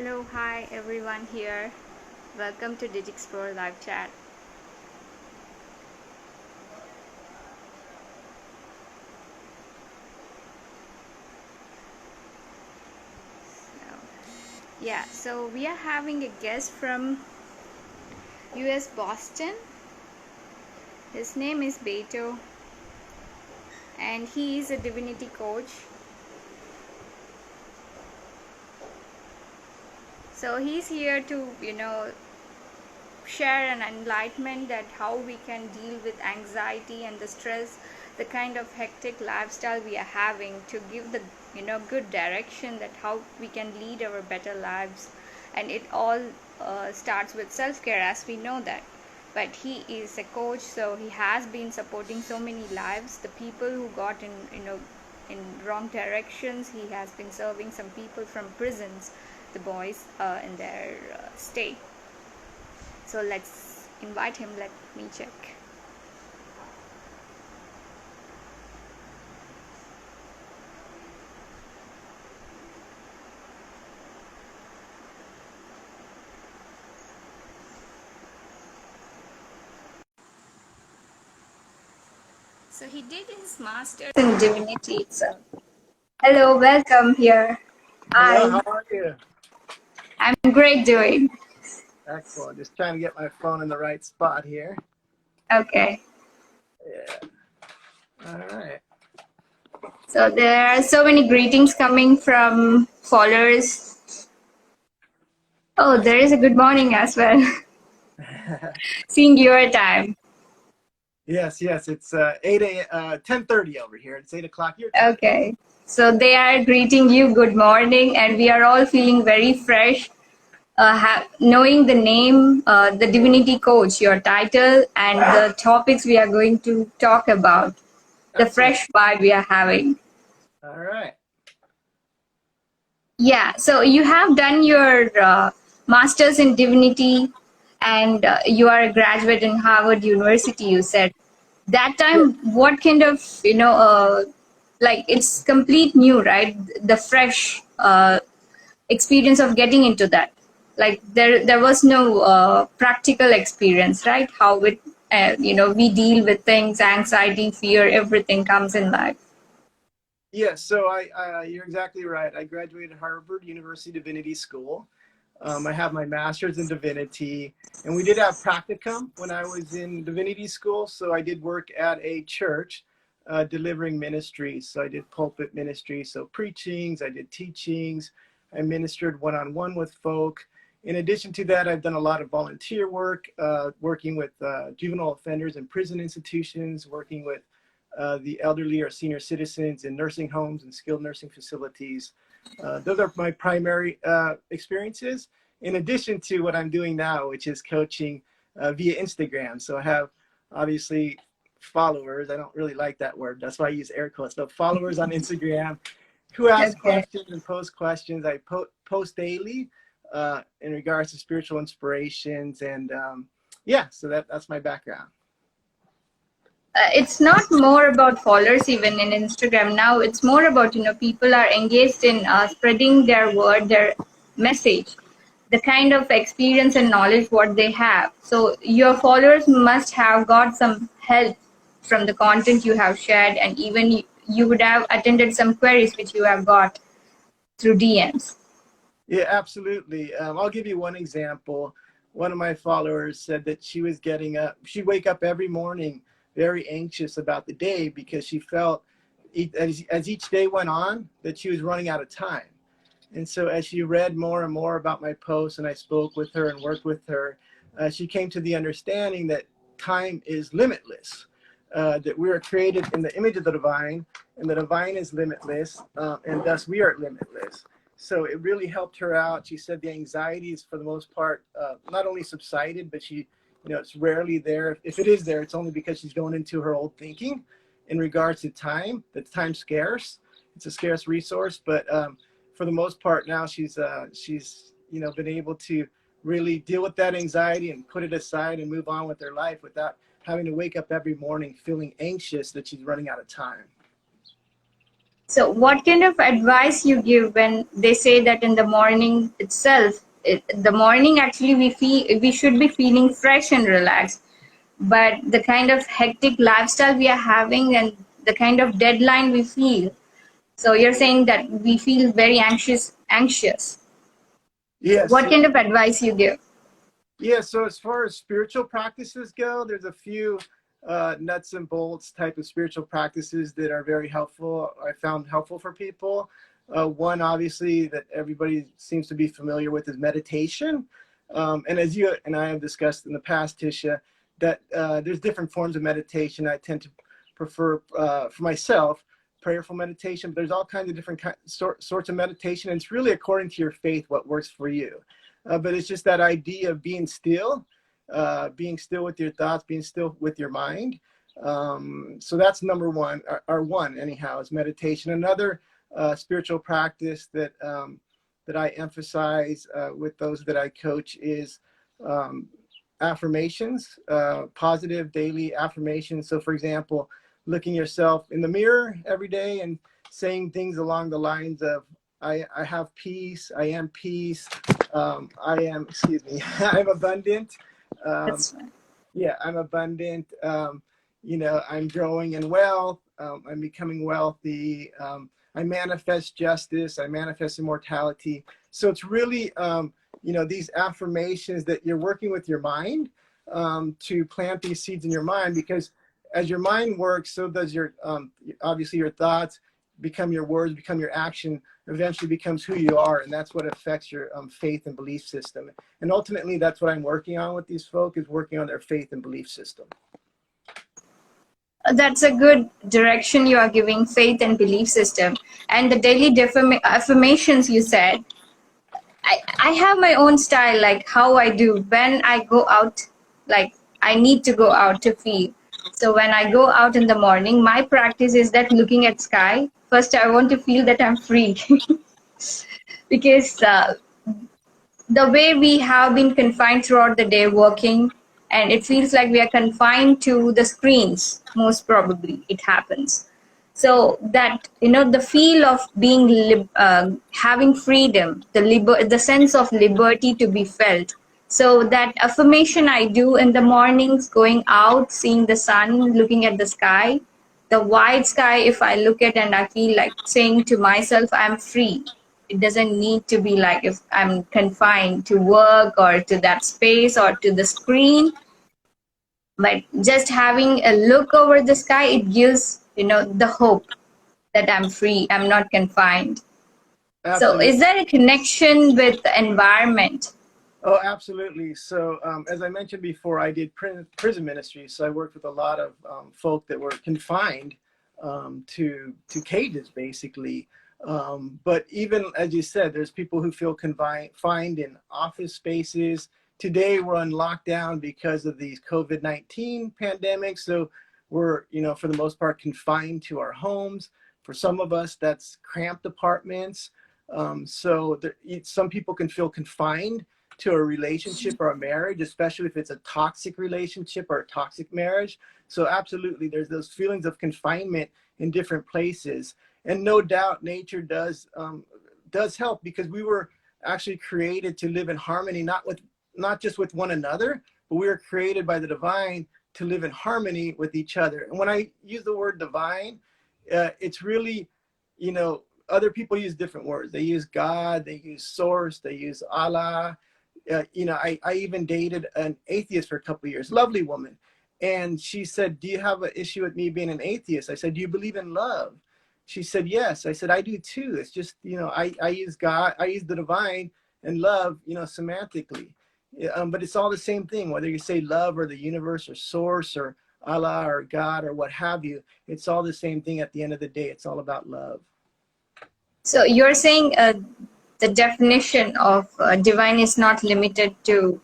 Hello, hi everyone here. Welcome to Digixplore live chat. So we are having a guest from US Boston. His name is Beto and he is a divinity coach. So he's here to, share an enlightenment that how we can deal with anxiety and the stress, the kind of hectic lifestyle we are having, to give the good direction that how we can lead our better lives. And it all starts with self-care, as we know that. But he is a coach, so he has been supporting so many lives, the people who got in wrong directions. He has been serving some people from prisons, the boys in their state. So let's invite him. Let me check. So he did his master's in divinity itself. Hello, welcome here. Hello, Hi. how are you? I'm great doing. Excellent. Just trying to get my phone in the right spot here. Okay. Yeah. All right. So there are so many greetings coming from followers. Oh, there is a good morning as well. Seeing your time. yes. It's 10:30 over here. It's 8 o'clock your time. Okay. So they are greeting you good morning, and we are all feeling very fresh. Knowing the name, the divinity coach, your title, and the topics we are going to talk about, the Excellent. fresh vibe we are having. All right. Yeah, so you have done your master's in divinity, and you are a graduate in Harvard University, you said. That Yeah. time, what kind of, like it's complete new, right? The fresh experience of getting into that. Like there was no practical experience, right? How it, we deal with things, anxiety, fear, everything comes in life. Yeah. So you're exactly right. I graduated Harvard University Divinity School. I have my master's in divinity, and we did have practicum when I was in divinity school. So I did work at a church delivering ministries. So I did pulpit ministry, so preachings, I did teachings, I ministered one-on-one with folk. In addition to that, I've done a lot of volunteer work, working with juvenile offenders in prison institutions, working with the elderly or senior citizens in nursing homes and skilled nursing facilities. Those are my primary experiences, in addition to what I'm doing now, which is coaching via Instagram. So I have obviously followers. I don't really like that word. That's why I use air quotes. So followers on Instagram who ask Okay. questions and post questions. I post daily in regards to spiritual inspirations. And yeah, so that's my background. It's not more about followers even in Instagram now. It's more about, people are engaged in spreading their word, their message, the kind of experience and knowledge what they have. So your followers must have got some help from the content you have shared, and even you would have attended some queries which you have got through DMs. Yeah, absolutely. I'll give you one example. One of my followers said that she was getting up, she'd wake up every morning very anxious about the day because she felt as each day went on that she was running out of time. And so as she read more and more about my posts and I spoke with her and worked with her, she came to the understanding that time is limitless, that we are created in the image of the divine, and the divine is limitless, and thus we are limitless. So it really helped her out. She said the anxieties, for the most part, not only subsided, but it's rarely there. If it is there, it's only because she's going into her old thinking in regards to time. That time's scarce. It's a scarce resource, but for the most part now she's been able to really deal with that anxiety and put it aside and move on with her life without having to wake up every morning feeling anxious that she's running out of time. So what kind of advice you give when they say that in the morning itself, the morning actually we should be feeling fresh and relaxed, but the kind of hectic lifestyle we are having and the kind of deadline we feel. So you're saying that we feel very anxious. So Yes. what kind of advice you give? Yeah, so as far as spiritual practices go, there's a few nuts and bolts type of spiritual practices that are very helpful. I found helpful for people. One, obviously, that everybody seems to be familiar with is meditation. And as you and I have discussed in the past, Tisha, that there's different forms of meditation. I tend to prefer, for myself, prayerful meditation, but there's all kinds of different sorts of meditation. And it's really according to your faith what works for you. But it's just that idea of being still with your thoughts, being still with your mind. So that's number one, or one anyhow, is meditation. Another spiritual practice that I emphasize with those that I coach is affirmations, positive daily affirmations. So for example, looking yourself in the mirror every day and saying things along the lines of, I have peace, I am peace, I am, excuse me, I'm abundant. Um, That's fine. yeah, I'm abundant. I'm growing in wealth. I'm becoming wealthy. I manifest justice. I manifest immortality. So it's really, these affirmations that you're working with your mind to plant these seeds in your mind, because as your mind works, so does your, obviously your thoughts become your words, become your action, eventually becomes who you are. And that's what affects your faith and belief system. And ultimately, that's what I'm working on with these folk, is working on their faith and belief system. That's a good direction you are giving, faith and belief system. And the daily affirmations you said, I have my own style, like how I do when I go out, like I need to go out to feel. So when I go out in the morning, my practice is that looking at sky, first I want to feel that I'm free. Because the way we have been confined throughout the day working, and it feels like we are confined to the screens, most probably it happens. So that, the feel of being having freedom, the sense of liberty to be felt. So that affirmation I do in the mornings, going out, seeing the sun, looking at the sky, the wide sky, if I look at and I feel like saying to myself, I'm free. It doesn't need to be like if I'm confined to work or to that space or to the screen, but just having a look over the sky, it gives, the hope that I'm free, I'm not confined. So Absolutely. is there a connection with the environment? Oh, absolutely. So, as I mentioned before, I did prison ministry. So I worked with a lot of folk that were confined to cages, basically. But even as you said, there's people who feel confined in office spaces. Today, we're on lockdown because of these COVID-19 pandemics. So we're, for the most part, confined to our homes. For some of us, that's cramped apartments. Some people can feel confined to a relationship or a marriage, especially if it's a toxic relationship or a toxic marriage. So absolutely, there's those feelings of confinement in different places. And no doubt nature does help, because we were actually created to live in harmony, not just with one another, but we were created by the divine to live in harmony with each other. And when I use the word divine, it's really, other people use different words. They use God, they use source, they use Allah. I even dated an atheist for a couple of years, lovely woman. And she said, do you have an issue with me being an atheist? I said, do you believe in love? She said, yes. I said, I do too. It's just, I use God, I use the divine and love, semantically. But it's all the same thing, whether you say love or the universe or source or Allah or God or what have you, it's all the same thing at the end of the day. It's all about love. So you're saying the definition of divine is not limited to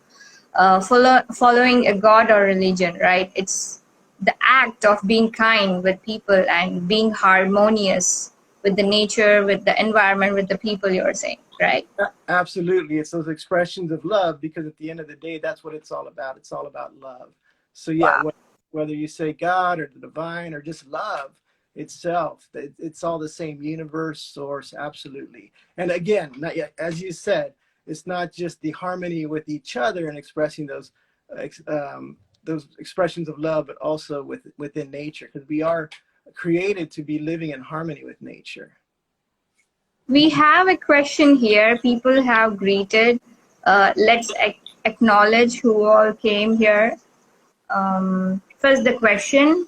following a god or religion, right? It's the act of being kind with people and being harmonious with the nature, with the environment, with the people, you're saying, right? Absolutely. It's those expressions of love, because at the end of the day, that's what it's all about. It's all about love. So yeah, Wow. whether you say God or the divine or just love, itself. It's all the same universe, source, absolutely. And again, not yet, as you said, it's not just the harmony with each other and expressing those expressions of love, but also within nature, because we are created to be living in harmony with nature. We have a question here. People have greeted. Let's acknowledge who all came here. First, the question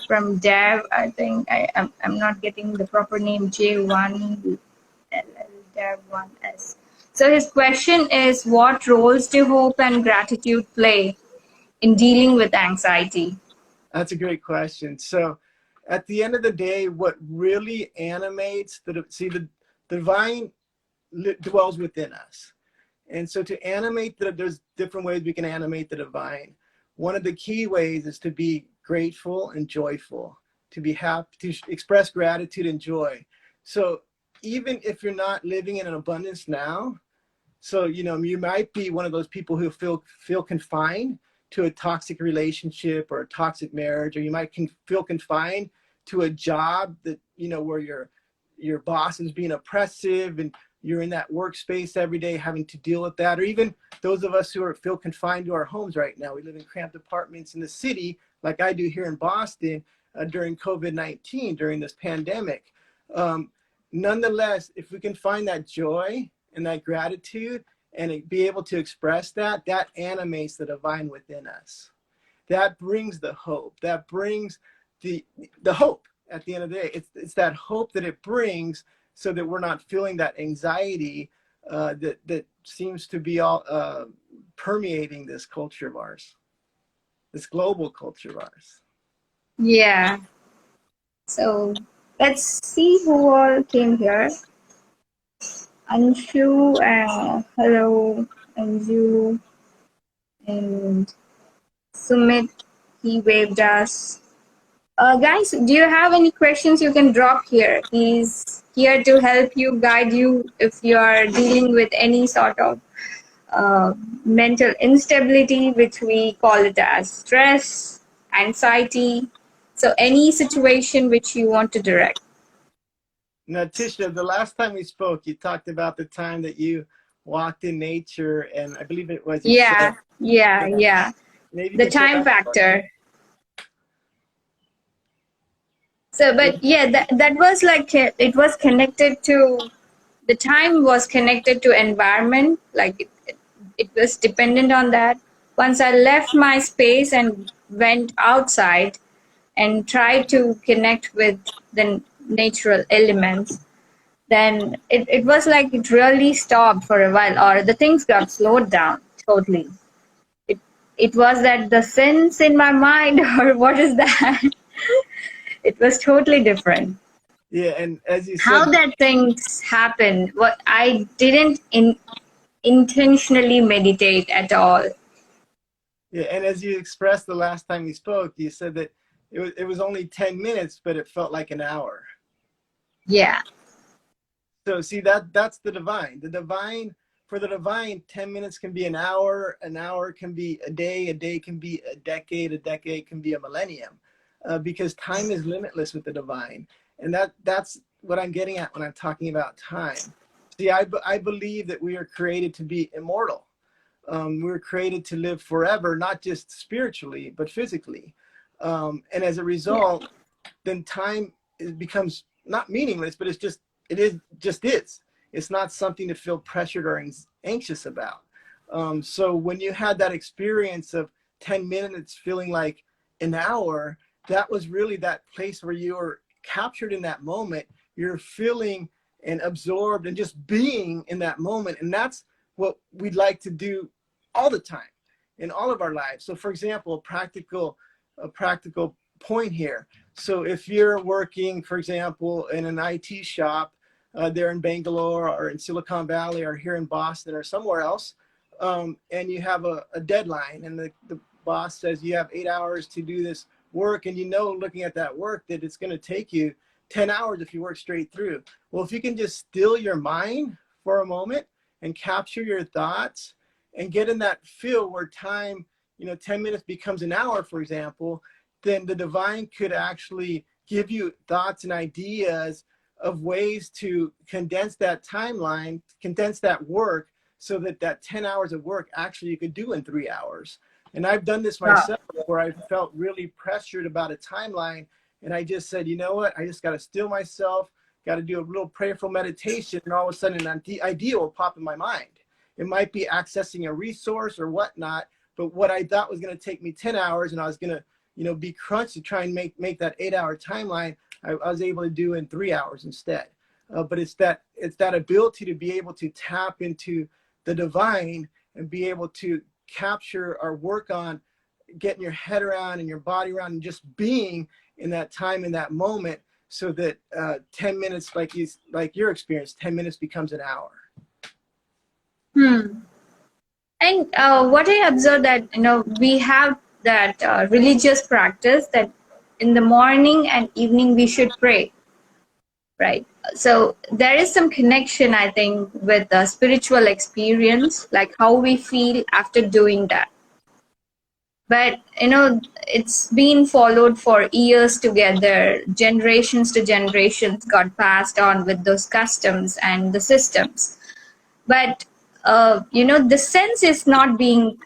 from Dev. I think I'm not getting the proper name. J1 Dev 1S. So his question is, what roles do hope and gratitude play in dealing with anxiety? That's a great question. So at the end of the day, what really animates the divine dwells within us. And so to animate there's different ways we can animate the divine. One of the key ways is to be grateful and joyful, to be happy, to express gratitude and joy. So even if you're not living in an abundance now, so you might be one of those people who feel confined to a toxic relationship or a toxic marriage, or you might feel confined to a job that where your boss is being oppressive and you're in that workspace every day having to deal with that. Or even those of us who feel confined to our homes right now. We live in cramped apartments in the city, like I do here in Boston, during COVID-19, during this pandemic. Nonetheless, if we can find that joy and that gratitude and be able to express that, that animates the divine within us. That brings the hope. That brings the hope at the end of the day. It's that hope that it brings, so that we're not feeling that anxiety that seems to be all permeating this culture of ours, this global culture of ours. Yeah. So let's see who all came here. Anshu, hello, Anju, and Sumit, he waved us. Guys, do you have any questions you can drop here? He's here to help you, guide you if you are dealing with any sort of mental instability, which we call it as stress, anxiety. So any situation which you want to direct. Now, Tisha, the last time we spoke, you talked about the time that you walked in nature, and I believe it was you Yeah, said, yeah. maybe you The can share time that story. factor. So, but yeah, that was like, it was connected to, the time was connected to environment, like it was dependent on that. Once I left my space and went outside and tried to connect with the natural elements, then it was like it really stopped for a while, or the things got slowed down totally. It was that the sense in my mind, or what is that? It was totally different. Yeah, and as you How said, that things happen, what I didn't intentionally meditate at all. yeah, and as you expressed the last time we spoke, you said that it was only 10 minutes, but it felt like an hour. Yeah. So see, that's the divine. For the divine, 10 minutes can be an hour can be a day can be a decade can be a millennium, because time is limitless with the divine. And that's what I'm getting at when I'm talking about time. See, I believe that we are created to be immortal. We were created to live forever, not just spiritually, but physically. And as a Yeah. result, then time becomes not meaningless, but it is just is. It's not something to feel pressured or anxious about. So when you had that experience of 10 minutes feeling like an hour, that was really that place where you were captured in that moment. You're feeling and absorbed and just being in that moment. And that's what we'd like to do all the time in all of our lives. So for example, a practical point here. So if you're working, for example, in an IT shop there in Bangalore or in Silicon Valley or here in Boston or somewhere else, and you have a deadline and the boss says you have 8 hours to do this work, and looking at that work that it's going to take you 10 hours if you work straight through. Well, if you can just still your mind for a moment and capture your thoughts and get in that feel where time, 10 minutes becomes an hour, for example, then the divine could actually give you thoughts and ideas of ways to condense that timeline, condense that work, so that that 10 hours of work actually you could do in 3 hours. And I've done this Wow. myself where I felt really pressured about a timeline. And I just said, you know what? I just got to still myself, got to do a little prayerful meditation. And all of a sudden an idea will pop in my mind. It might be accessing a resource or whatnot, but what I thought was going to take me 10 hours and I was going to, be crunched to try and make that 8-hour timeline, I was able to do in 3 hours instead. But it's that ability to be able to tap into the divine and be able to capture or work on getting your head around and your body around and just being in that time, in that moment, so that 10 minutes, like your experience, 10 minutes becomes an hour. And what I observed that, we have that religious practice that in the morning and evening we should pray, right? So there is some connection, I think, with the spiritual experience, like how we feel after doing that. But it's been followed for years together, generations to generations got passed on with those customs and the systems. But the sense is not being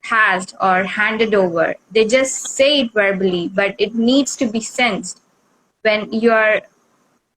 passed or handed over. They just say it verbally, but it needs to be sensed when you are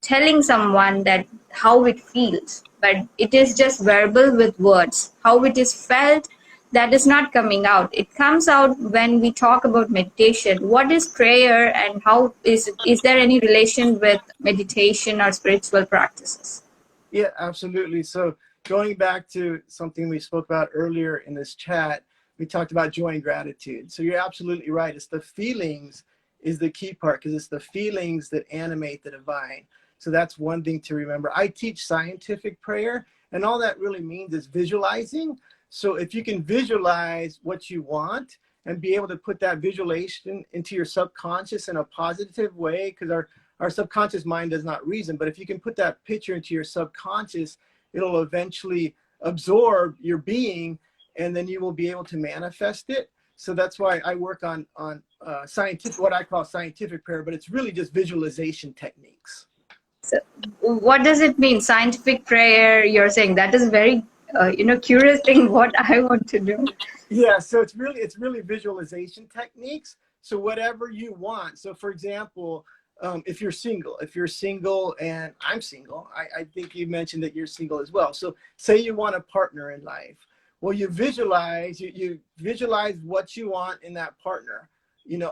telling someone that how it feels. But it is just verbal with words. How it is felt, that is not coming out. It comes out when we talk about meditation. What is prayer, and how is there any relation with meditation or spiritual practices? Yeah, absolutely. So going back to something we spoke about earlier in this chat, we talked about joy and gratitude. So you're absolutely right. It's the feelings is the key part, because it's the feelings that animate the divine. So that's one thing to remember. I teach scientific prayer, and all that really means is visualizing. So if you can visualize what you want and be able to put that visualization into your subconscious in a positive way, because our subconscious mind does not reason, but if you can put that picture into your subconscious, it'll eventually absorb your being, and then you will be able to manifest it. So that's why I work on scientific, what I call scientific prayer, but it's really just visualization techniques. So what does it mean, scientific prayer? You're saying that is very curious thing what I want to do. Yeah, so it's really visualization techniques. So whatever you want. So for example, if you're single and I'm single, I think you mentioned that you're single as well. So say you want a partner in life. Well, you visualize what you want in that partner.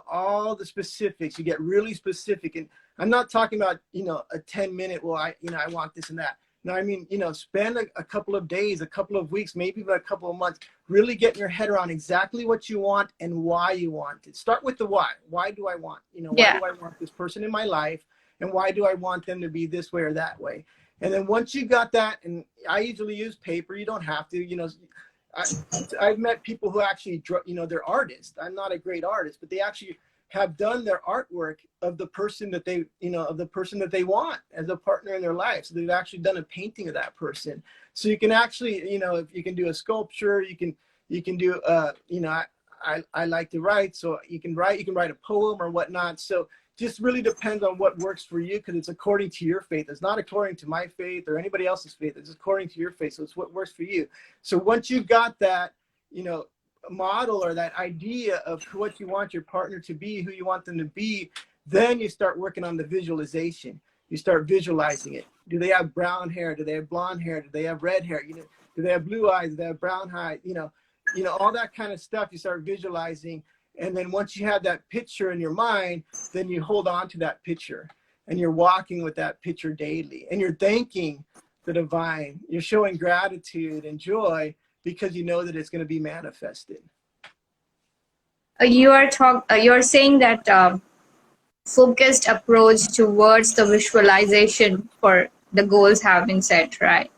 All the specifics. You get really specific. And I'm not talking about, a 10-minute, well, I want this and that. No, I mean, spend a couple of days, a couple of weeks, maybe even a couple of months, really getting your head around exactly what you want and why you want it. Start with the why. Why do I want, why do I want this person in my life? And why do I want them to be this way or that way? And then once you got that, and I usually use paper, you don't have to, I've met people who actually, they're artists. I'm not a great artist, but they actually have done their artwork of the person that they want as a partner in their life. So they've actually done a painting of that person. So you can actually, if you can do a sculpture, you can do, I like to write, so you can write a poem or whatnot. So just really depends on what works for you, because it's according to your faith. It's not according to my faith or anybody else's faith. It's according to your faith. So it's what works for you. So once you've got that, model or that idea of what you want your partner to be, who you want them to be, then you start working on the visualization. You start visualizing it. Do they have brown hair? Do they have blonde hair? Do they have red hair? Do they have blue eyes? Do they have brown eyes? All that kind of stuff you start visualizing. And then once you have that picture in your mind, then you hold on to that picture and you're walking with that picture daily, and you're thanking the divine. You're showing gratitude and joy because you know that it's going to be manifested. You're saying that focused approach towards the visualization for the goals have been set, right?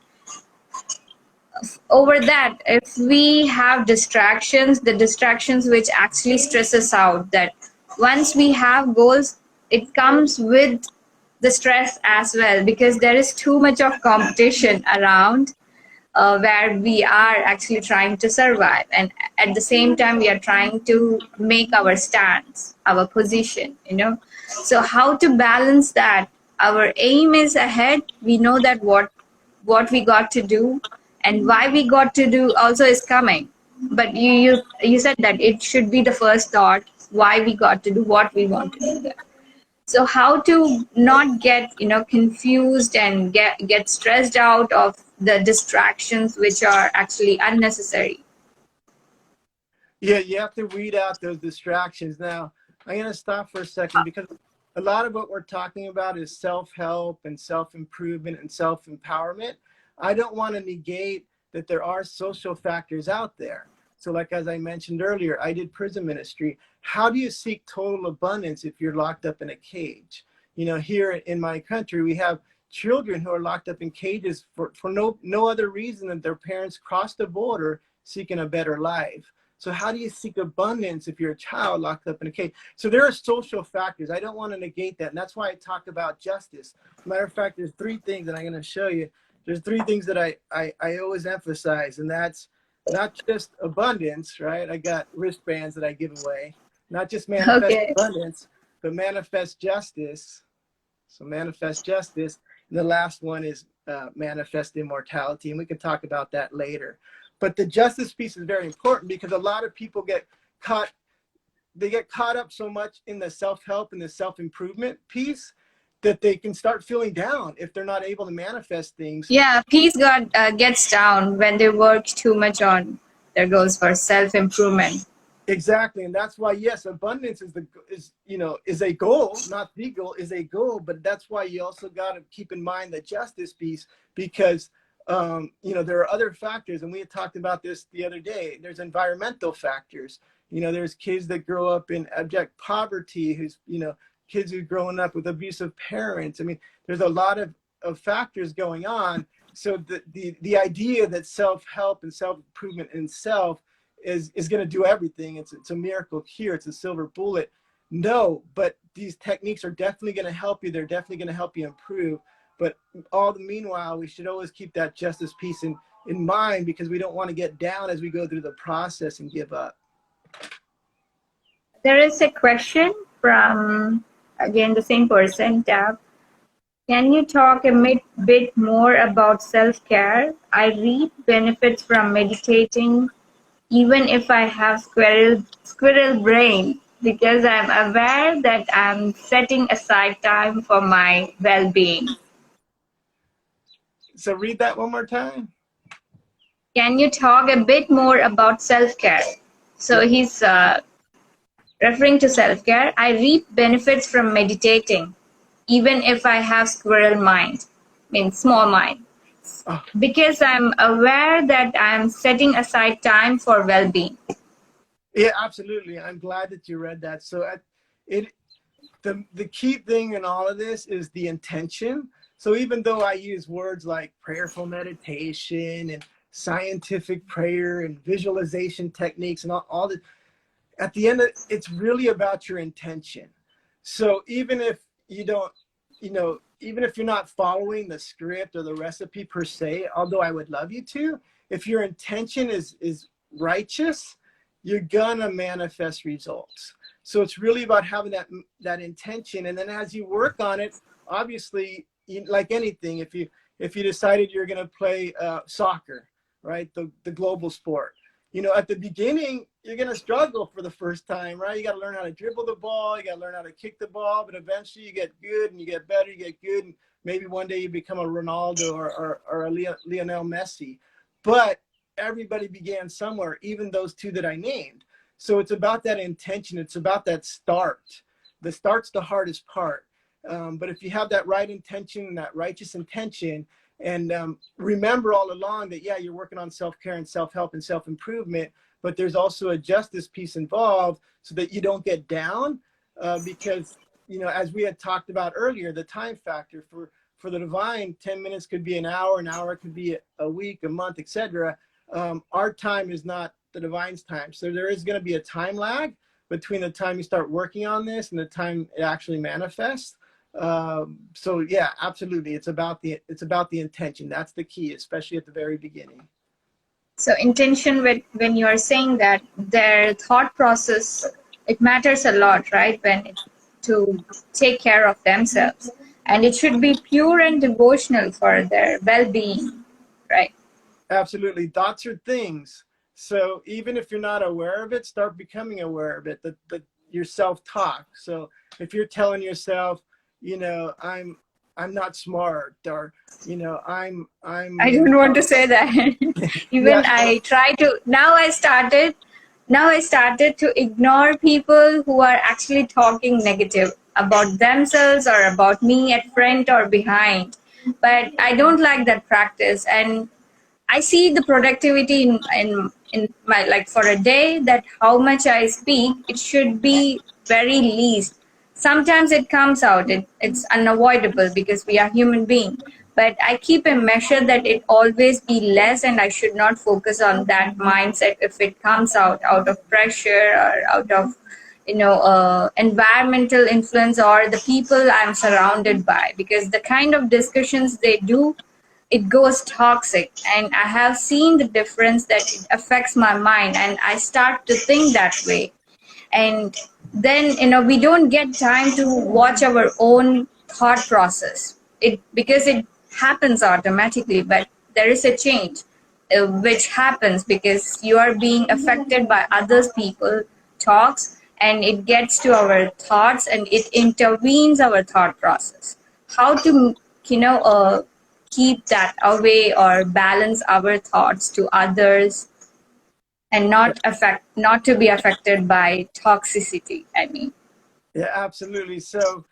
Over that, if we have distractions, the distractions which actually stress us out, that once we have goals, it comes with the stress as well, because there is too much of competition around. where we are actually trying to survive, and at the same time we are trying to make our stance, our position, so how to balance that? Our aim is ahead, we know that what we got to do and why we got to do also is coming, but you said that it should be the first thought, why we got to do what we want to do there. So how to not get confused and get stressed out of the distractions which are actually unnecessary. Yeah, you have to weed out those distractions. Now, I'm going to stop for a second because a lot of what we're talking about is self-help and self-improvement and self-empowerment. I don't want to negate that there are social factors out there. So like, as I mentioned earlier, I did prison ministry. How do you seek total abundance if you're locked up in a cage? Here in my country, we have children who are locked up in cages for no other reason than their parents crossed the border seeking a better life. So how do you seek abundance if you're a child locked up in a cage? So there are social factors. I don't want to negate that. And that's why I talk about justice. Matter of fact, there's three things that I'm going to show you. There's three things that I always emphasize, and that's not just abundance, right? I got wristbands that I give away. Not just manifest Okay. abundance, but manifest justice. So manifest justice. And the last one is manifest immortality. And we can talk about that later. But the justice piece is very important because a lot of people get caught up so much in the self-help and the self-improvement piece that they can start feeling down if they're not able to manifest things. Yeah, peace god gets down when they work too much on their goals for self-improvement. Exactly. And that's why, yes, abundance is a goal, not the goal, is a goal. But that's why you also got to keep in mind the justice piece, because there are other factors, and we had talked about this the other day. There's environmental factors. There's kids that grow up in abject poverty, kids who are growing up with abusive parents. I mean, there's a lot of factors going on. So the idea that self-help and self-improvement in self is going to do everything. It's a miracle cure. It's a silver bullet. No, but these techniques are definitely going to help you. They're definitely going to help you improve. But all the meanwhile, we should always keep that justice piece in mind, because we don't want to get down as we go through the process and give up. There is a question from, again, the same person, Tab. Can you talk a bit more about self-care? I read benefits from meditating, even if I have squirrel brain, because I'm aware that I'm setting aside time for my well-being. So read that one more time. Can you talk a bit more about self-care? So Yep. he's referring to self-care. I reap benefits from meditating, even if I have squirrel mind, means small mind, Oh, because I'm aware that I'm setting aside time for well-being. yeah, absolutely. I'm glad that you read that. So the key thing in all of this is the intention. So even though I use words like prayerful meditation and scientific prayer and visualization techniques and all that, at the end of it's really about your intention. So even if you don't, even if you're not following the script or the recipe per se, although I would love you to, if your intention is righteous, you're gonna manifest results. So it's really about having that intention, and then as you work on it, obviously, like anything, if you decided you're gonna play soccer, right, the global sport, at the beginning, you're going to struggle for the first time, right? You got to learn how to dribble the ball. You got to learn how to kick the ball, but eventually you get good and you get better, you get good. And maybe one day you become a Ronaldo or a Lionel Messi. But everybody began somewhere, even those two that I named. So it's about that intention. It's about that start. The start's the hardest part. But if you have that right intention, that righteous intention, and remember all along that, yeah, you're working on self-care and self-help and self-improvement, but there's also a justice piece involved so that you don't get down because, as we had talked about earlier, the time factor for the divine, 10 minutes could be an hour could be a week, a month, etc. Our time is not the divine's time. So there is going to be a time lag between the time you start working on this and the time it actually manifests. So yeah, absolutely. It's about the intention. That's the key, especially at the very beginning. So intention, when you are saying that their thought process, it matters a lot, right? To take care of themselves, and it should be pure and devotional for their well-being, right? Absolutely. Thoughts are things. So even if you're not aware of it, start becoming aware of it. Your self-talk. So if you're telling yourself, I'm not smart, or I I'm don't want to say that. yeah, Even I try to now I started to ignore people who are actually talking negative about themselves or about me at front or behind. But I don't like that practice, and I see the productivity in my, like, for a day, that how much I speak, it should be very least. Sometimes it comes out, it's unavoidable because we are human beings. But I keep a measure that it always be less, and I should not focus on that mindset if it comes out of pressure or out of environmental influence or the people I'm surrounded by, because the kind of discussions they do, it goes toxic, and I have seen the difference that it affects my mind, and I start to think that way. And then we don't get time to watch our own thought process, it because it happens automatically. But there is a change which happens because you are being affected by others people talks, and it gets to our thoughts and it intervenes our thought process. How to keep that away or balance our thoughts to others, and not to be affected by toxicity, I mean. yeah, absolutely. So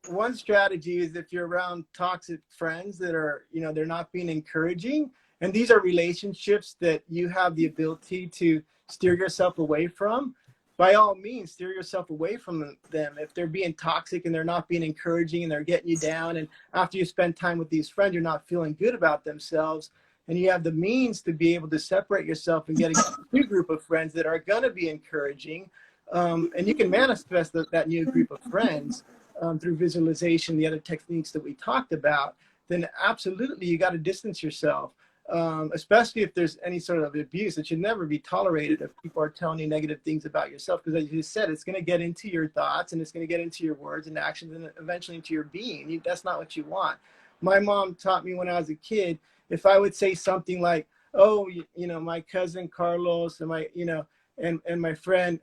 one strategy is if you're around toxic friends that are, they're not being encouraging, and these are relationships that you have the ability to steer yourself away from, by all means, steer yourself away from them. If they're being toxic and they're not being encouraging and they're getting you down, and after you spend time with these friends, you're not feeling good about themselves, and you have the means to be able to separate yourself and get a new group of friends that are going to be encouraging, and you can manifest that new group of friends through visualization, the other techniques that we talked about, then absolutely you got to distance yourself, especially if there's any sort of abuse. It should never be tolerated if people are telling you negative things about yourself, because as you said, it's going to get into your thoughts, and it's going to get into your words and actions, and eventually into your being. That's not what you want. My mom taught me when I was a kid, if I would say something like, oh, my cousin Carlos and and my friend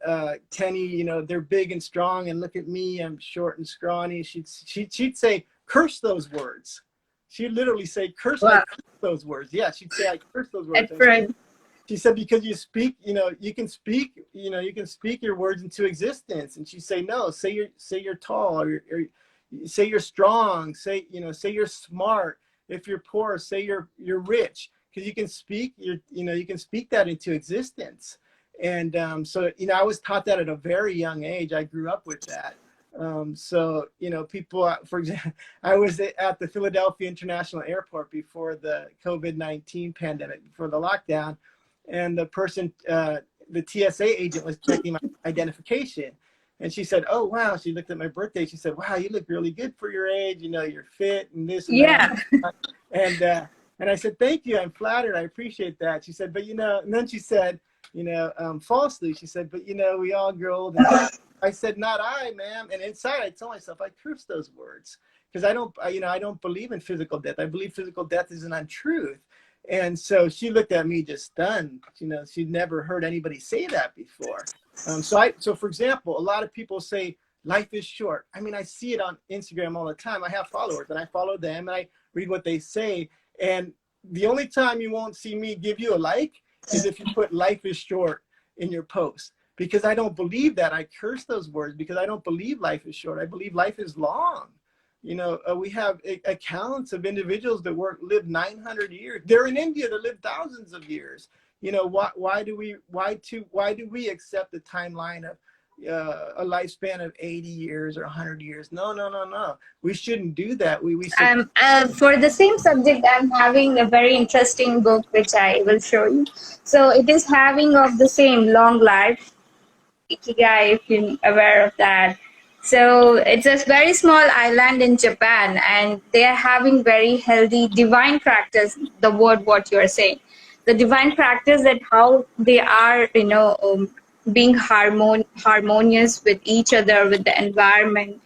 Kenny, they're big and strong, and look at me, I'm short and scrawny. She'd say, curse those words. She'd literally say, Wow. curse those words. Yeah, she'd say, I curse those words. At And first. she said, because you speak, you can speak your words into existence. And she'd say, no, say you're tall, or say you're strong, say you're smart. If you're poor, say you're rich, because you can speak you can speak that into existence. And so I was taught that at a very young age. I grew up with that. So people, for example, I was at the Philadelphia International Airport before the COVID-19 pandemic, before the lockdown, and the person, the TSA agent, was checking my identification. And she said, oh, wow. She looked at my birthday. She said, wow, you look really good for your age. You're fit and this and that. Yeah. And, and I said, thank you. I'm flattered. I appreciate that. She said, but, and then she said, falsely, she said, but, we all grow old. And I said, not I, ma'am. And inside I told myself, I curse those words, because I don't believe in physical death. I believe physical death is an untruth. And so she looked at me just stunned. She'd never heard anybody say that before. So for example, a lot of people say life is short. I mean, I see it on Instagram all the time. I have followers, and I follow them, and I read what they say. And the only time you won't see me give you a like is if you put life is short in your post, because I don't believe that. I curse those words because I don't believe life is short. I believe life is long. We have accounts of individuals that live 900 years. They're in India that live thousands of years. Why do we accept the timeline of a lifespan of 80 years or 100 years? No. We shouldn't do that. We should. For the same subject, I'm having a very interesting book which I will show you. So it is having of the same long life, Ikigai, if you're aware of that. So it's a very small island in Japan, and they are having very healthy divine practice. The word what you are saying, the divine practice, that how they are, being harmonious with each other, with the environment,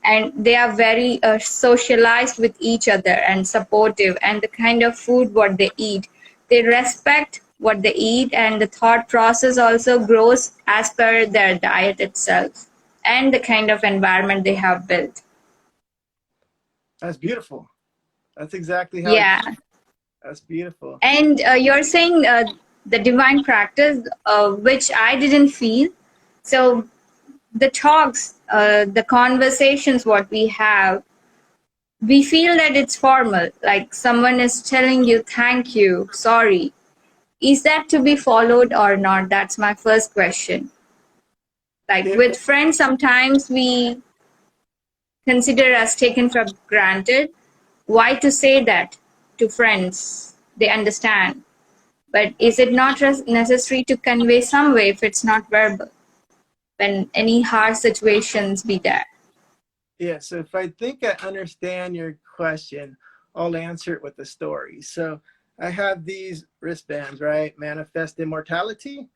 and they are very socialized with each other and supportive. And the kind of food what they eat, they respect what they eat, and the thought process also grows as per their diet itself and the kind of environment they have built. That's beautiful. That's exactly how it Yeah. should. That's beautiful. And you're saying the divine practice, which I didn't feel. So the talks, the conversations, what we have, we feel that it's formal, like someone is telling you thank you, sorry. Is that to be followed or not? That's my first question. Like It, with friends, sometimes we consider us taken for granted. Why to say that to friends? They understand. But is it not necessary to convey some way if it's not verbal? When any hard situations be there. yeah, so if I think I understand your question, I'll answer it with a story. So I have these wristbands, right? Manifest immortality.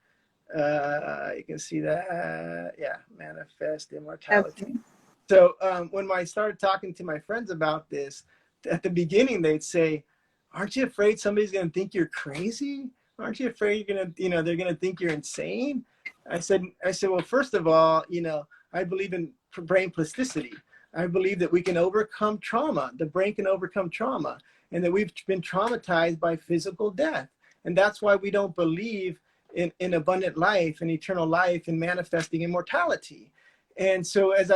You can see that. Yeah, manifest immortality. Okay. So when I started talking to my friends about this, at the beginning they'd say, "Aren't you afraid somebody's going to think you're crazy? Aren't you afraid you're going to, they're going to think you're insane?" I said, well, first of all, I believe in brain plasticity. I believe that we can overcome trauma. The brain can overcome trauma, and that we've been traumatized by physical death, and that's why we don't believe in abundant life and eternal life and manifesting immortality. And so as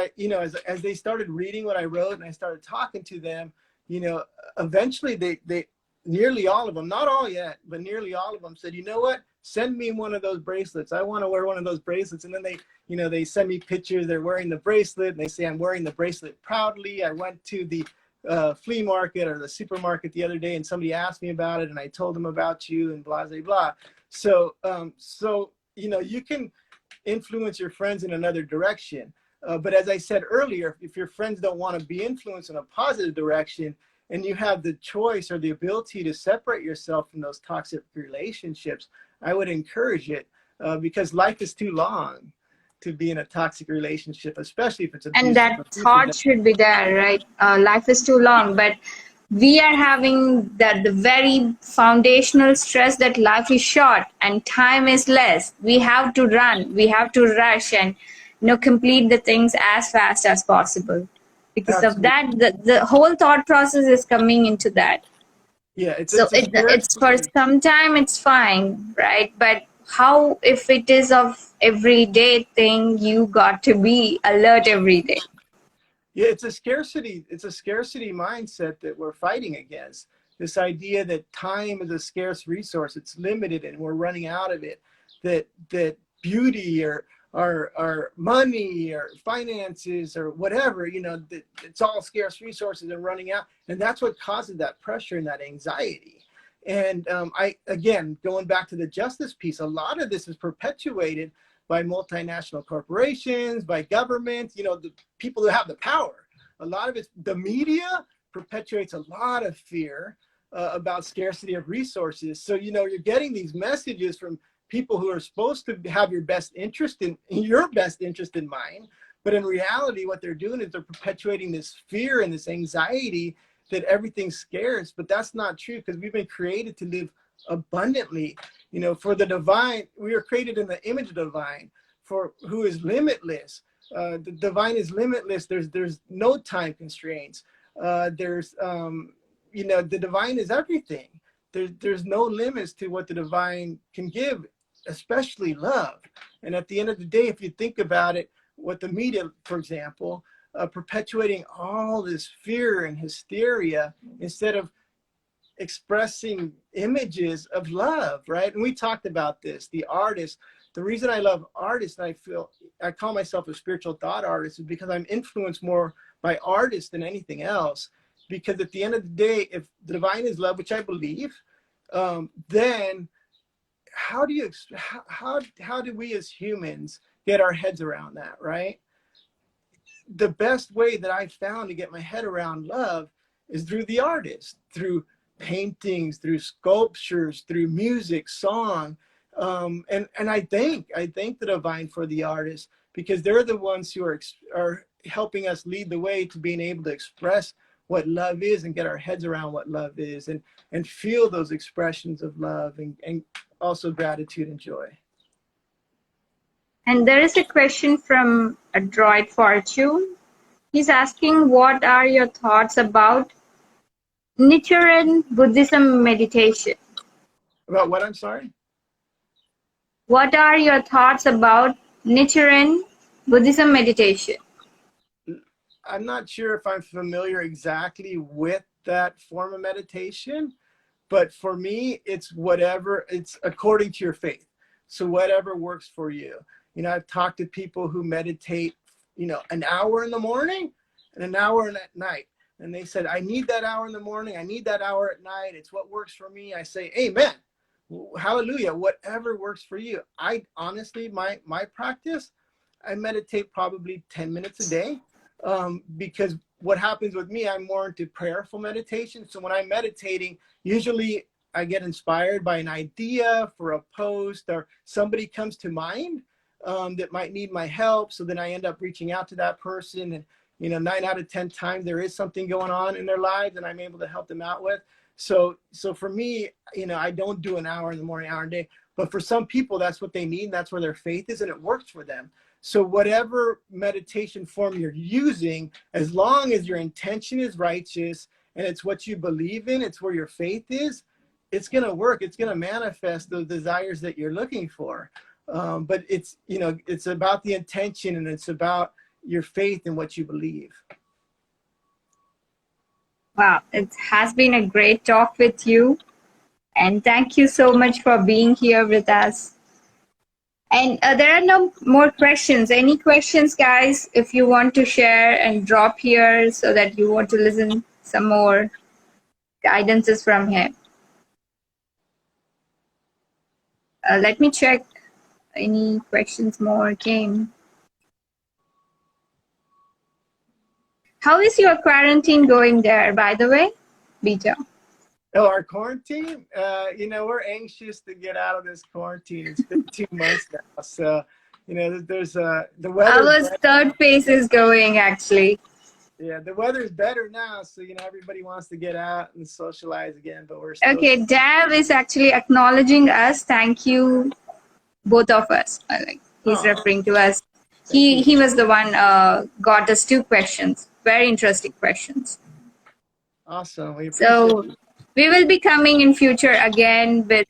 they started reading what I wrote and I started talking to them, eventually they nearly all of them, not all yet, but nearly all of them said, you know what, send me one of those bracelets. I want to wear one of those bracelets. And then they send me pictures. They're wearing the bracelet and they say, I'm wearing the bracelet proudly. I went to the flea market or the supermarket the other day and somebody asked me about it and I told them about you and blah, blah, blah. So you can influence your friends in another direction. But as I said earlier, if your friends don't want to be influenced in a positive direction and you have the choice or the ability to separate yourself from those toxic relationships, I would encourage it because life is too long to be in a toxic relationship, especially if it's And abusive. that thought should be there, right? Life is too long, but we are having that the very foundational stress that life is short and time is less. We have to run, we have to rush, and complete the things as fast as possible. Because of Absolutely. that, the whole thought process is coming into that. Yeah, So it's a it's for scarcity. some time it's fine, right? But how if it is of everyday thing? You got to be alert every day. Yeah, it's a scarcity mindset that we're fighting against. This idea that time is a scarce resource, it's limited and we're running out of it. That beauty or money or finances or whatever, that it's all scarce resources and running out. And that's what causes that pressure and that anxiety. And I again going back to the justice piece, a lot of this is perpetuated by multinational corporations, by governments, the people who have the power. A lot of it, the media perpetuates a lot of fear about scarcity of resources. So, you're getting these messages from people who are supposed to have your best interest in your best interest in mind. But in reality, what they're doing is they're perpetuating this fear and this anxiety that everything's scarce. But that's not true because we've been created to live abundantly. For the divine, we are created in the image of the divine, for who is limitless. The divine is limitless. There's no time constraints. The divine is everything. There's no limits to what the divine can give, especially love. And at the end of the day, if you think about it, what the media, for example, perpetuating all this fear and hysteria instead of expressing images of love, right? And we talked about this, the artist. The reason I love artists and I call myself a spiritual thought artist is because I'm influenced more by artists than anything else. Because at the end of the day, if the divine is love, which I believe, then how do we as humans get our heads around that, right? the best way that I found to get my head around love is through the artist, through paintings, through sculptures, through music, song. And I thank the divine for the artists, because they're the ones who are helping us lead the way to being able to express what love is and get our heads around what love is, and feel those expressions of love, and also gratitude and joy. And there is a question from a droid Fortune. He's asking, what are your thoughts about Nichiren Buddhism meditation? About what? I'm sorry? What are your thoughts about Nichiren Buddhism meditation? I'm not sure if I'm familiar exactly with that form of meditation, but for me, it's whatever, it's according to your faith. So whatever works for you. I've talked to people who meditate, an hour in the morning and an hour at night. And they said, I need that hour in the morning. I need that hour at night. It's what works for me. I say, amen. Hallelujah. Whatever works for you. I honestly, my practice, I meditate probably 10 minutes a day, because what happens with me, I'm more into prayerful meditation. So when I'm meditating, usually I get inspired by an idea for a post, or somebody comes to mind that might need my help. So then I end up reaching out to that person, and 9 out of 10 times there is something going on in their lives and I'm able to help them out with. So for me, I don't do an hour in the morning, hour a day, but for some people that's what they need, and that's where their faith is, and it works for them. So whatever meditation form you're using, as long as your intention is righteous and it's what you believe in, it's where your faith is, it's going to work. It's going to manifest those desires that you're looking for. But it's about the intention, and it's about your faith in what you believe. Wow, it has been a great talk with you. And thank you so much for being here with us. And there are no more questions. Any questions, guys, if you want to share and drop here so that you want to listen some more guidances from him. Let me check any questions more came. How is your quarantine going there, by the way, Beta? Oh, our quarantine, we're anxious to get out of this quarantine. It's been 2 months now. So, there's the weather. Our third phase is going, actually. Yeah, the weather's better now. So, everybody wants to get out and socialize again, but we're still. Okay, Dav is actually acknowledging us. Thank you, both of us. He's referring to us. He was the one got us 2 questions. Very interesting questions. Awesome. We appreciate it. We will be coming in future again with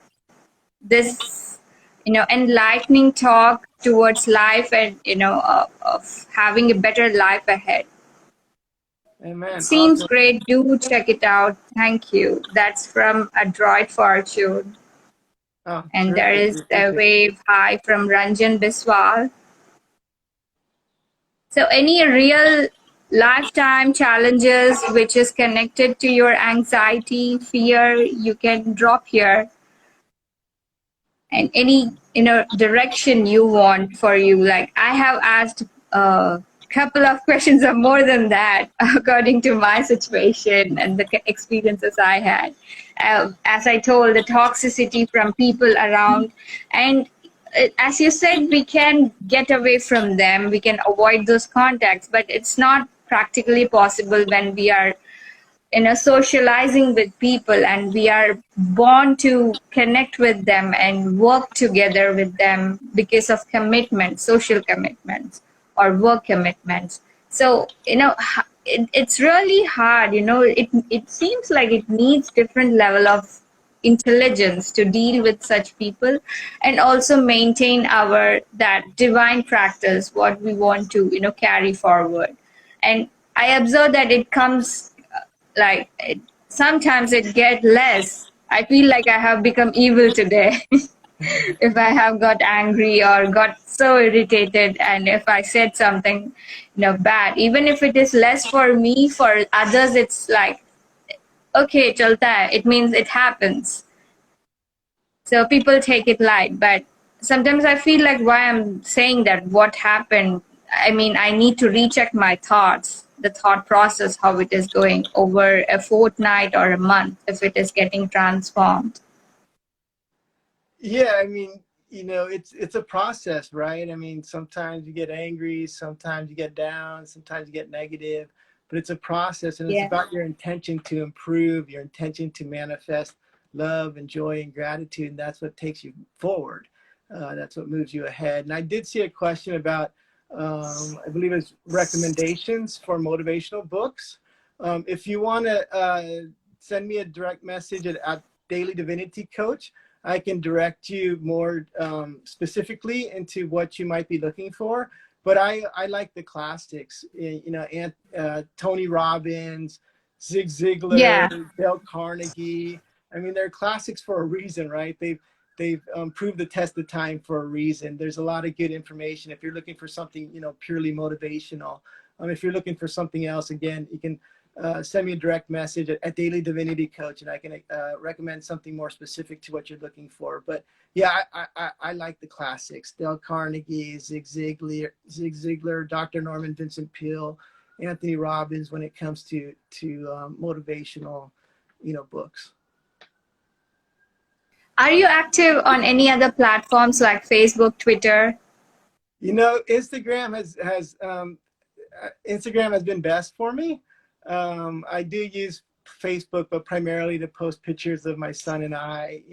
this, enlightening talk towards life, and, of having a better life ahead. Amen. Seems awesome. Great. Do check it out. Thank you. That's from a droid Fortune. Oh, and terrific. There is a wave hi from Ranjan Biswal. So any real lifetime challenges which is connected to your anxiety, fear, you can drop here. And any direction you want for you. Like I have asked a couple of questions or more than that according to my situation and the experiences I had. As I told, the toxicity from people around, and as you said, we can get away from them, we can avoid those contacts, but it's not practically possible when we are socializing with people and we are born to connect with them and work together with them because of commitment, social commitments or work commitments. So it's really hard. It seems like it needs different level of intelligence to deal with such people, and also maintain that divine practice, what we want to carry forward. And I observe that it comes sometimes it get less. I feel like I have become evil today. If I have got angry or got so irritated, and if I said something bad, even if it is less for me, for others it's like, okay, chalta hai. It means it happens. So people take it light. But sometimes I feel like, why I'm saying that, what happened, I mean, I need to recheck my thoughts, the thought process, how it is going over a fortnight or a month, if it is getting transformed. Yeah, I mean, it's a process, right? I mean, sometimes you get angry, sometimes you get down, sometimes you get negative, but it's a process, and it's Yeah. about your intention to improve, your intention to manifest love and joy and gratitude, and that's what takes you forward. That's what moves you ahead. And I did see a question about, I believe it's recommendations for motivational books. If you want to send me a direct message at Daily Divinity Coach, I can direct you more specifically into what you might be looking for. But I like the classics, Tony Robbins, Zig Yeah. Ziglar, Dale Carnegie. I mean, they're classics for a reason, right? They've proved the test of time for a reason. There's a lot of good information. If you're looking for something, purely motivational, if you're looking for something else, again, you can send me a direct message at Daily Divinity Coach, and I can recommend something more specific to what you're looking for. But yeah, I like the classics: Dale Carnegie, Zig Ziglar, Dr. Norman Vincent Peale, Anthony Robbins. When it comes to motivational, books. Are you active on any other platforms like Facebook, Twitter? Instagram has been best for me. I do use Facebook, but primarily to post pictures of my son and I,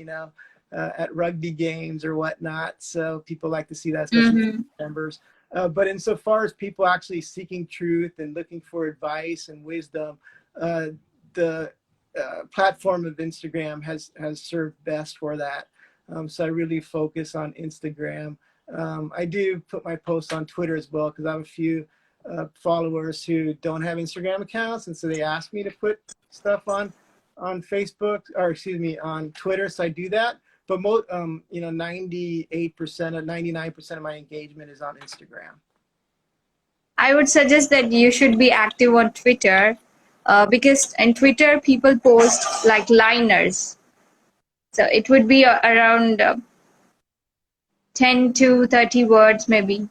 at rugby games or whatnot. So people like to see that, especially Mm-hmm. members. But insofar as people actually seeking truth and looking for advice and wisdom, the platform of Instagram has served best for that. So I really focus on Instagram. I do put my posts on Twitter as well, because I have a few followers who don't have Instagram accounts, and so they ask me to put stuff on Facebook, or excuse me, on Twitter. So I do that. But 98% or 99% of my engagement is on Instagram. I would suggest that you should be active on Twitter, because in Twitter people post like liners. So it would be around 10 to 30 words maybe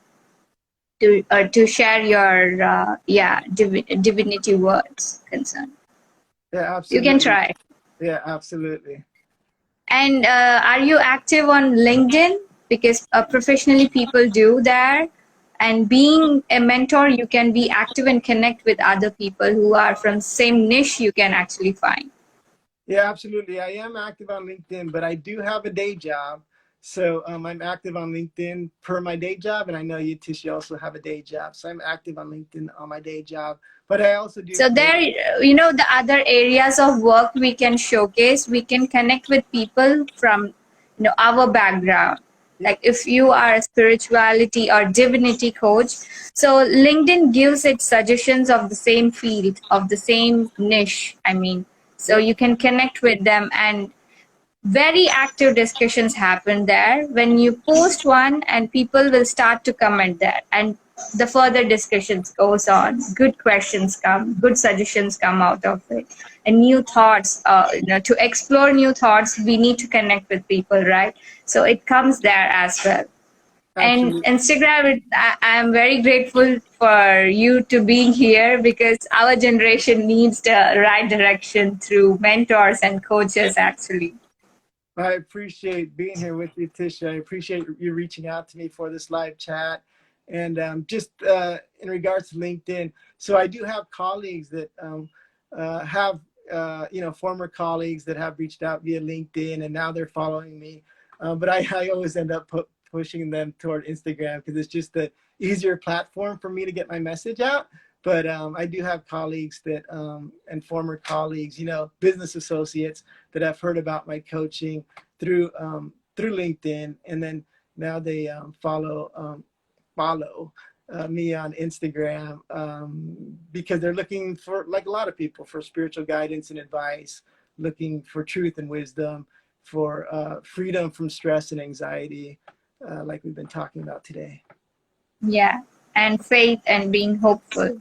to share your divinity words concern. Yeah, You can absolutely. try. Yeah, absolutely. And are you active on LinkedIn? Because professionally people do there. And being a mentor, you can be active and connect with other people who are from same niche you can actually find. Yeah, absolutely. I am active on LinkedIn, but I do have a day job. So I'm active on LinkedIn per my day job. And I know you, Tisha, also have a day job. So I'm active on LinkedIn on my day job. But I also do So post. there, the other areas of work we can showcase, we can connect with people from, our background. Yep, Like if you are a spirituality or divinity coach, so LinkedIn gives it suggestions of the same field, of the same niche. I mean, so yep, you can connect with them, and very active discussions happen there when you post one, and people will start to comment there, and the further discussions goes on, good questions come, good suggestions come out of it, and new thoughts, to explore new thoughts we need to connect with people, right? So it comes there as well. And absolutely. Instagram, I am very grateful for you to being here, because our generation needs the right direction through mentors and coaches actually. I appreciate being here with you, Tisha. I appreciate you reaching out to me for this live chat. And just in regards to LinkedIn, so I do have colleagues that have, former colleagues that have reached out via LinkedIn, and now they're following me. But I always end up pushing them toward Instagram, because it's just the easier platform for me to get my message out. But I do have colleagues that, and former colleagues, business associates that have heard about my coaching through LinkedIn, and then now they follow me on Instagram, because they're looking for, like a lot of people, for spiritual guidance and advice, looking for truth and wisdom, for freedom from stress and anxiety, like we've been talking about today. Yeah, and faith and being hopeful,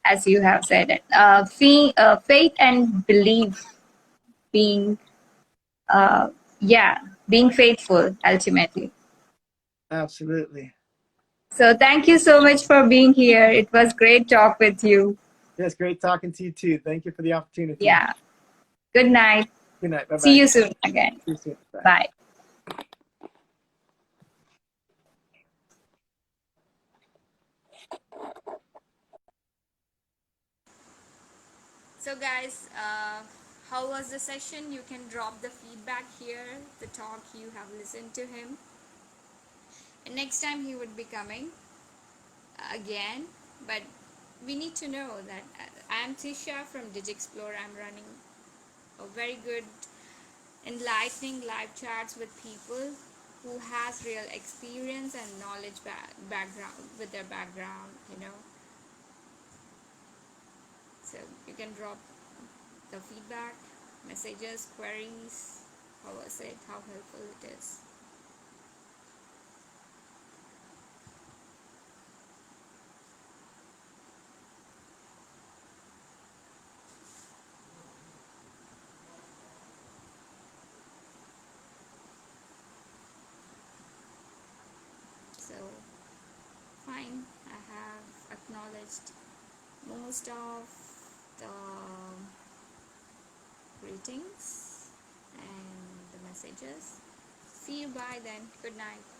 as you have said it. Faith and belief, being, yeah, being faithful ultimately. Absolutely. So thank you so much for being here. It was great talk with you. Yes, great talking to you too. Thank you for the opportunity. Yeah. Good night. Good night. Bye See bye. you soon again. See you soon. Bye. Bye. So, guys, how was the session? You can drop the feedback here, the talk you have listened to him. And next time he would be coming again. But we need to know that I am Tisha from Digixplore. I'm running a very good, enlightening live chats with people who has real experience and knowledge background with their background, you know. So you can drop the feedback, messages, queries. How was it? How helpful it is? So fine, I have acknowledged most of the greetings and the messages. See you, bye then. Good night.